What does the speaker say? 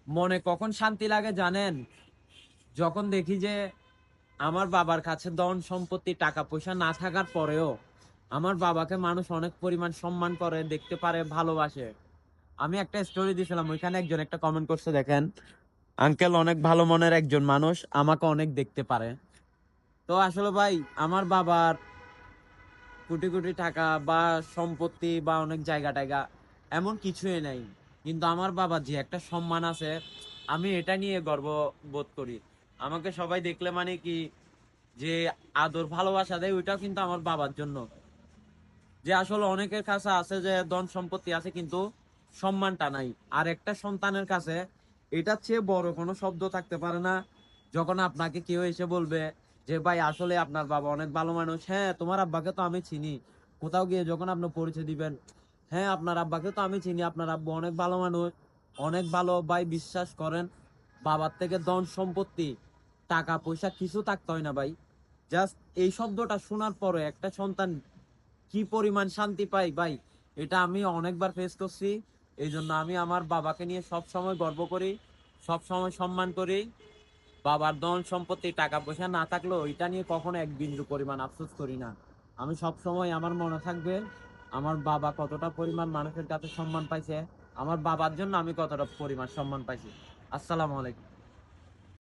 মনে কখন শান্তি লাগে জানেন? যখন দেখি যে আমার বাবার কাছে ধন সম্পত্তি টাকা পয়সা না থাকার পরেও আমার বাবাকে মানুষ অনেক পরিমাণ সম্মান করে, দেখতে পারে, ভালোবাসে। আমি একটা স্টোরি দিছিলাম, ওইখানে একজন একটা কমেন্ট করছে, দেখেন, আঙ্কেল অনেক ভালো মনের একজন মানুষ, আমাকে অনেক দেখতে পারে। তো আসলে ভাই, আমার বাবার কোটি কোটি টাকা বা সম্পত্তি বা অনেক জায়গা টায়গা এমন কিছুই নাই, কিন্তু আমার বাবার যে একটা সম্মান আছে, আমি এটা নিয়ে গর্ব বোধ করি। আমাকে সবাই দেখলে মানে কি, যে আদর ভালোবাসা দেয়, ওইটাও কিন্তু আমার বাবার জন্য। যে আসলে অনেকের কাছে আছে যে ধন সম্পত্তি আছে কিন্তু সম্মানটা নাই। আর একটা সন্তানের কাছে এটার চেয়ে বড় কোনো শব্দ থাকতে পারে না, যখন আপনাকে কেউ এসে বলবে যে ভাই আসলে আপনার বাবা অনেক ভালো মানুষ। হ্যাঁ, তোমার আব্বাকে তো আমি চিনি। কোথাও গিয়ে যখন আপনি পরিচয় দিবেন, হ্যাঁ আপনার আব্বাকে তো আমি চিনি, আপনার আব্বু অনেক ভালো মানুষ, অনেক ভালো। ভাই বিশ্বাস করেন, বাবার থেকে ধন সম্পত্তি টাকা পয়সা কিছু থাকতে হয় না ভাই। জাস্ট এই শব্দটা শোনার পরে একটা সন্তান কি পরিমাণ শান্তি পাই ভাই, এটা আমি অনেকবার ফেস করছি। এই জন্য আমি আমার বাবাকে নিয়ে সব সময় গর্ব করি, সব সময় সম্মান করি। বাবার ধন সম্পত্তি টাকা পয়সা না থাকলেও এটা নিয়ে কখনো এক বিন্দু পরিমাণ আফসোস করি না। আমি সব সময় আমার মনে থাকবে আমার বাবা কতটা পরিমাণ মানুষের কাছে সম্মান পাইছে, আমার বাবার জন্য আমি কতটা পরিমাণ সম্মান পাইছি। আসসালামু আলাইকুম।